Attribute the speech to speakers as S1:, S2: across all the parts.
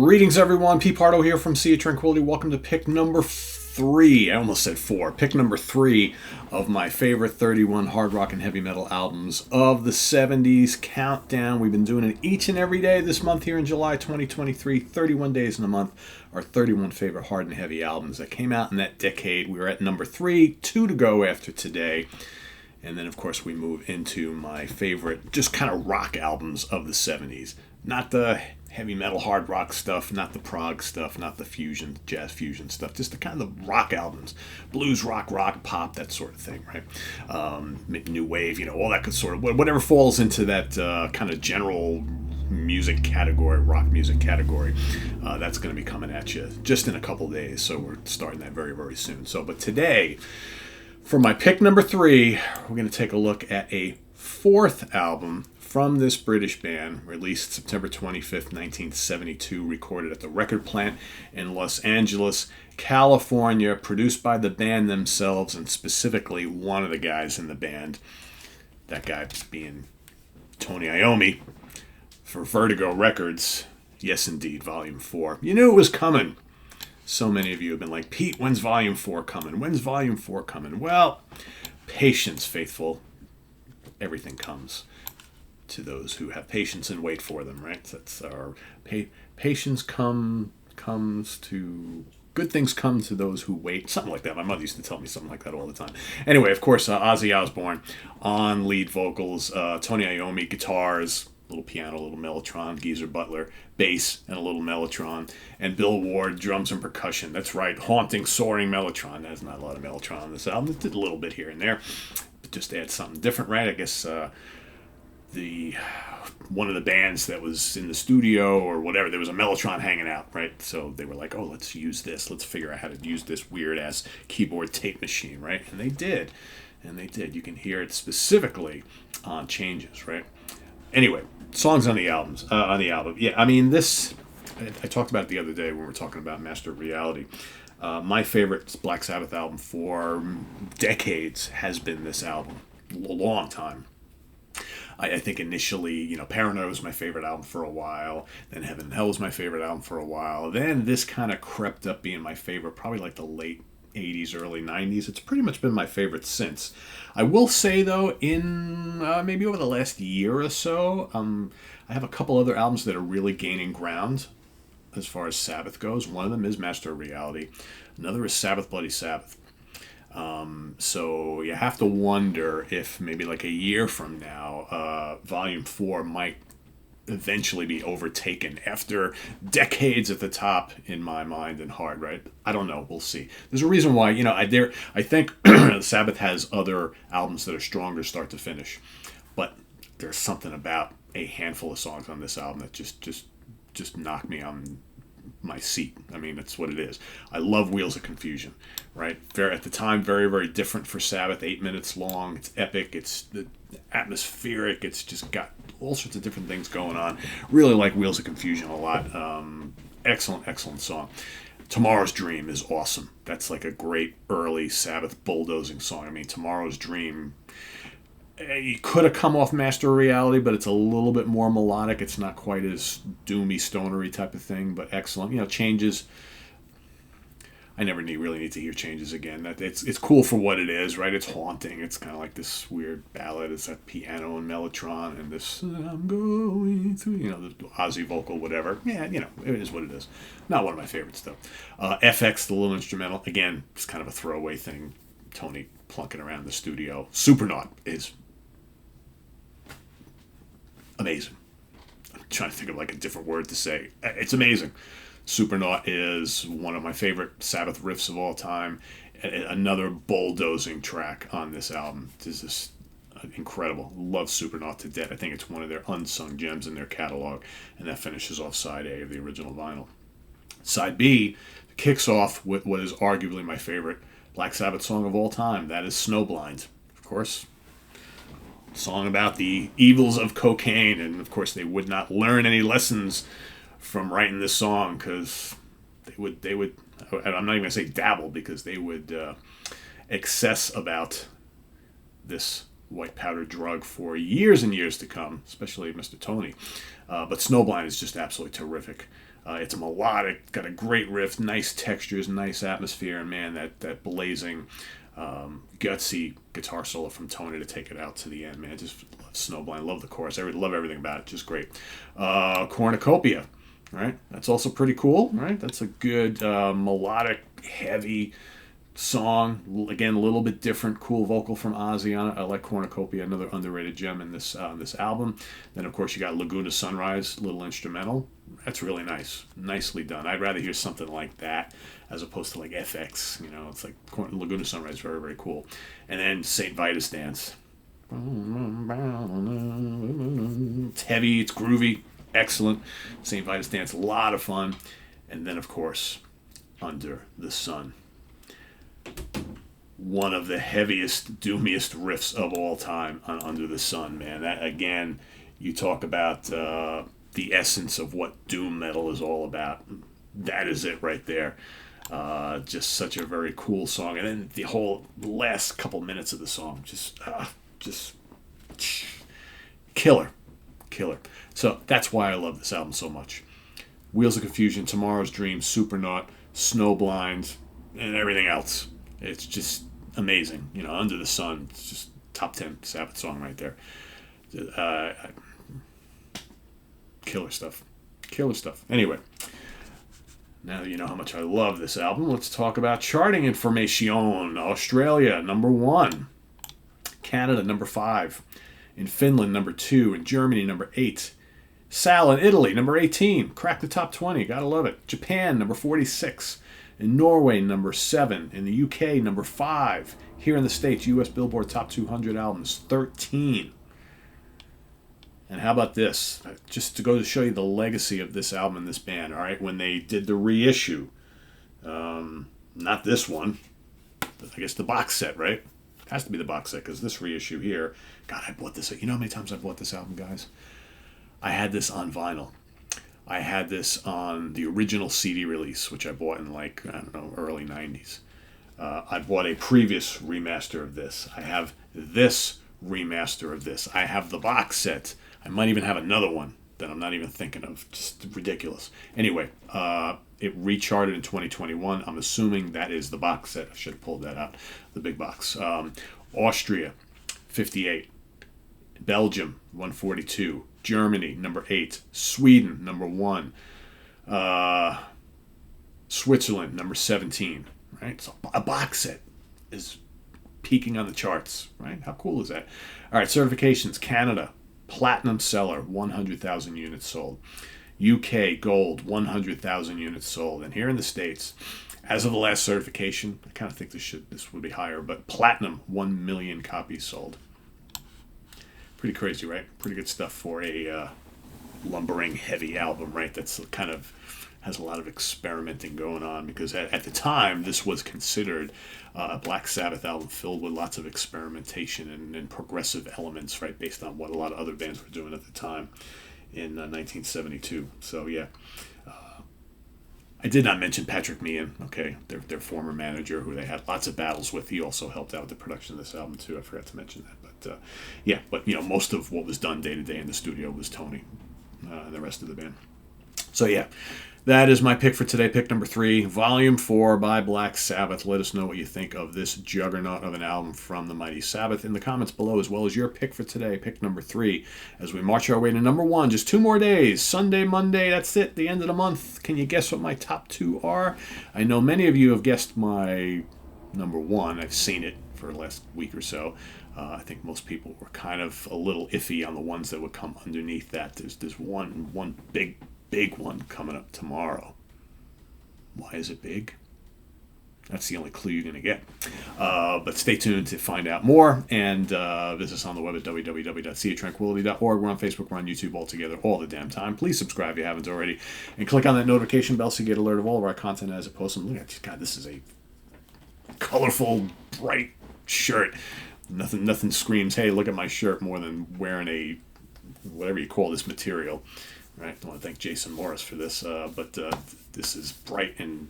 S1: Greetings, everyone. Pete Pardo here from Sea of Tranquility. Welcome to pick number 3. I almost said 4. Pick number 3 of my favorite 31 hard rock and heavy metal albums of the 70s countdown. We've been doing it each and every day this month here in July 2023. 31 days in a month. Our 31 favorite hard and heavy albums that came out in that decade. We were at number 3. 2 to go after today. And then, of course, we move into my favorite just kind of rock albums of the 70s. Not the heavy metal hard rock stuff, not the prog stuff, not the fusion, jazz fusion stuff, just the kind of rock albums. Blues, rock, pop, that sort of thing, right? New wave, all that good sort of, whatever falls into that kind of general music category, rock music category. That's going to be coming at you just in a couple days, so we're starting that very, very soon. But today, for my pick number 3, we're going to take a look at a 4th album from this British band, released September 25th, 1972, recorded at the Record Plant in Los Angeles, California, produced by the band themselves, and specifically one of the guys in the band, that guy being Tony Iommi, for Vertigo Records. Yes, indeed, Volume 4. You knew it was coming. So many of you have been like, Pete, when's Volume 4 coming? When's Volume 4 coming? Well, patience, faithful. Everything comes to those who have patience and wait for them, right? That's our patience comes to good things come to those who wait. Something like that. My mother used to tell me something like that all the time. Anyway, of course, Ozzy Osbourne on lead vocals, Tony Iommi guitars, little piano, little mellotron, Geezer Butler bass and a little mellotron, and Bill Ward drums and percussion. That's right, haunting, soaring mellotron. There's not a lot of mellotron on this album. It did a little bit here and there, but just to add something different, right? I guess one of the bands that was in the studio or whatever, there was a mellotron hanging out, right? So they were like, oh, let's use this. Let's figure out how to use this weird-ass keyboard tape machine, right? And they did. You can hear it specifically on Changes, right? Anyway, songs on the album. Yeah, I mean, this, I talked about it the other day when we were talking about Master of Reality. My favorite Black Sabbath album for decades has been this album. A long time. I think initially, Paranoid was my favorite album for a while. Then Heaven and Hell was my favorite album for a while. Then this kind of crept up being my favorite, probably like the late 80s, early 90s. It's pretty much been my favorite since. I will say, though, in maybe over the last year or so, I have a couple other albums that are really gaining ground as far as Sabbath goes. One of them is Master of Reality. Another is Sabbath Bloody Sabbath. So you have to wonder if maybe like a year from now, Volume 4 might eventually be overtaken after decades at the top in my mind and heart, right? I don't know. We'll see. There's a reason why, I think Sabbath has other albums that are stronger start to finish, but there's something about a handful of songs on this album that just knock me on my seat. I mean, that's what it is. I love Wheels of Confusion, right? At the time, very, very different for Sabbath. 8 minutes long. It's epic. It's atmospheric. It's just got all sorts of different things going on. Really like Wheels of Confusion a lot. Excellent song. Tomorrow's Dream is awesome. That's like a great early Sabbath bulldozing song. I mean, Tomorrow's Dream, you could have come off Master of Reality, but it's a little bit more melodic. It's not quite as doomy, stonery type of thing, but excellent. Changes. I never really need to hear Changes again. It's cool for what it is, right? It's haunting. It's kind of like this weird ballad. It's that piano and mellotron and this I'm going through, the Ozzy vocal, whatever. Yeah, it is what it is. Not one of my favorites, though. FX, the little instrumental, again, it's kind of a throwaway thing. Tony plunking around the studio. Supernaut is amazing. I'm trying to think of like a different word to say. It's amazing. Supernaut is one of my favorite Sabbath riffs of all time. Another bulldozing track on this album. This is incredible. Love Supernaut to death. I think it's one of their unsung gems in their catalog. And that finishes off side A of the original vinyl. Side B kicks off with what is arguably my favorite Black Sabbath song of all time. That is Snowblind. Of course, song about the evils of cocaine, and of course they would not learn any lessons from writing this song because they would I'm not even going to say dabble, because they would excess about this white powder drug for years and years to come, especially Mr. Tony. But Snowblind is just absolutely terrific. It's melodic, got a great riff, nice textures, nice atmosphere, and man, that blazing, gutsy guitar solo from Tony to take it out to the end, man. Just love Snowblind, love the chorus, I love everything about it, just great. Cornucopia, right? That's also pretty cool, right? That's a good melodic, heavy song. Again, a little bit different, cool vocal from Ozzy on it. I like Cornucopia, another underrated gem in this album. Then, of course, you got Laguna Sunrise, little instrumental. That's really nice, nicely done. I'd rather hear something like that as opposed to like FX. You know, it's like Laguna Sunrise, very, very cool. And then St. Vitus Dance. It's heavy, it's groovy, excellent. St. Vitus Dance, a lot of fun. And then, of course, Under the Sun. One of the heaviest, doomiest riffs of all time on Under the Sun, man. That, again, you talk about the essence of what doom metal is all about. That is it right there. Just such a very cool song. And then the whole last couple minutes of the song, just killer. So that's why I love this album so much. Wheels of Confusion, Tomorrow's Dream, Supernaut, Snowblind, and everything else. It's just amazing. You know, Under the Sun, it's just top 10 Sabbath song right there. Killer stuff. Anyway, now that you know how much I love this album, let's talk about charting information. Australia, number 1. Canada, number 5. In Finland, number 2. In Germany, number 8. Sal in Italy, number 18. Cracked the top 20. Gotta love it. Japan, number 46. In Norway, number 7. In the UK, number 5. Here in the States, US Billboard Top 200 albums, 13. And how about this? Just to go to show you the legacy of this album and this band, all right? When they did the reissue, not this one, but I guess the box set, right? It has to be the box set, because this reissue here, God, I bought this. You know how many times I bought this album, guys? I had this on vinyl. I had this on the original CD release, which I bought in like, I don't know, early 90s. I bought a previous remaster of this. I have this remaster of this. I have the box set. I might even have another one that I'm not even thinking of. Just ridiculous. Anyway, it recharted in 2021. I'm assuming that is the box set. I should have pulled that out, the big box. Austria, 58. Belgium, 142. Germany, number 8. Sweden, number 1. Switzerland, number 17. Right? So a box set is peaking on the charts. Right? How cool is that? All right, certifications. Canada, platinum seller, 100,000 units sold. UK, gold, 100,000 units sold. And here in the States, as of the last certification, I kind of think this would be higher, but platinum, 1 million copies sold. Pretty crazy, right? Pretty good stuff for a lumbering, heavy album, right? That's kind of has a lot of experimenting going on, because at the time, this was considered a Black Sabbath album filled with lots of experimentation and progressive elements, right? Based on what a lot of other bands were doing at the time in 1972. So, yeah. I did not mention Patrick Meehan, okay, their former manager, who they had lots of battles with. He also helped out with the production of this album too. I forgot to mention that, but but you know, most of what was done day to day in the studio was Tony and the rest of the band. So yeah, that is my pick for today. Pick number 3, Volume 4 by Black Sabbath. Let us know what you think of this juggernaut of an album from the mighty Sabbath in the comments below, as well as your pick for today, pick number 3, as we march our way to number 1. Just 2 more days, Sunday, Monday, that's it, the end of the month. Can you guess what my top 2 are? I know many of you have guessed my number 1. I've seen it for the last week or so. I think most people were kind of a little iffy on the ones that would come underneath that. There's one big one coming up tomorrow. Why is it big? That's the only clue you're going to get. But stay tuned to find out more, and visit us on the web at www.seatranquility.org. We're on Facebook, we're on YouTube, all together, all the damn time. Please subscribe if you haven't already, and click on that notification bell so you get alert of all of our content as it posts. Look at this. God, this is a colorful, bright shirt. Nothing screams, hey, look at my shirt, more than wearing a, whatever you call this material. Right? I want to thank Jason Morris for this, but this is bright and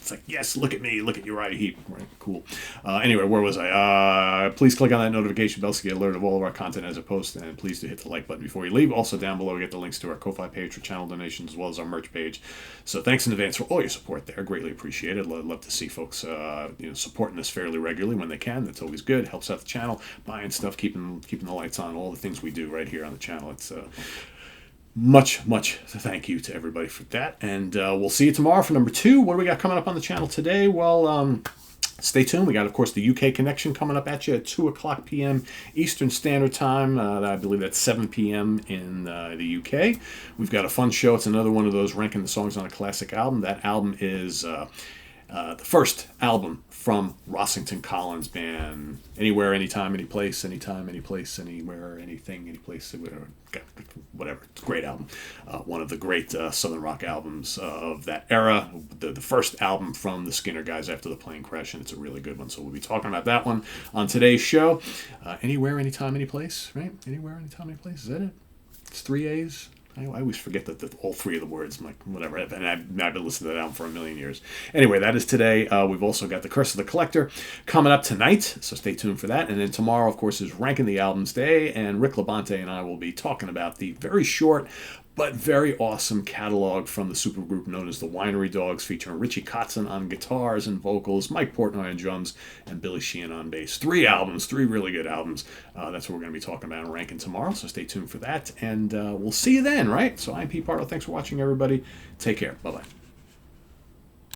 S1: It's like, yes, look at me, look at Uriah Heep. Right, cool. Anyway, where was I? Please click on that notification bell to get alerted of all of our content as it posts, and please do hit the like button before you leave. Also, down below, we get the links to our Ko-Fi page for channel donations as well as our merch page. So thanks in advance for all your support there. Greatly appreciated. Love to see folks supporting this fairly regularly when they can. That's always good. Helps out the channel, buying stuff, keeping the lights on, all the things we do right here on the channel. It's much thank you to everybody for that, and we'll see you tomorrow for number 2. What do we got coming up on the channel today? Well, stay tuned. We got, of course, the UK Connection coming up at you at 2 o'clock p.m. Eastern Standard Time. I believe that's 7 p.m. in the UK. We've got a fun show. It's another one of those ranking the songs on a classic album. That album is the first album from Rossington Collins Band. Anywhere, anytime, any place, anytime, any place, anywhere, anything, any place, whatever. It's a great album. One of the great Southern rock albums of that era. The first album from the Skinner guys after the plane crash, and it's a really good one. So we'll be talking about that one on today's show. Anywhere, anytime, any place, right? Anywhere, anytime, any place. Is that it? It's 3 A's. I always forget that all 3 of the words. I'm like, whatever. And I've been listening to that album for a million years. Anyway, that is today. We've also got The Curse of the Collector coming up tonight, so stay tuned for that. And then tomorrow, of course, is Ranking the Albums Day, and Rick Labonte and I will be talking about the very short but very awesome catalog from the supergroup known as the Winery Dogs, featuring Richie Kotzen on guitars and vocals, Mike Portnoy on drums, and Billy Sheehan on bass. 3 albums, 3 really good albums. That's what we're going to be talking about and ranking tomorrow, so stay tuned for that. And we'll see you then, right? So I'm Pete Pardo. Thanks for watching, everybody. Take care. Bye-bye.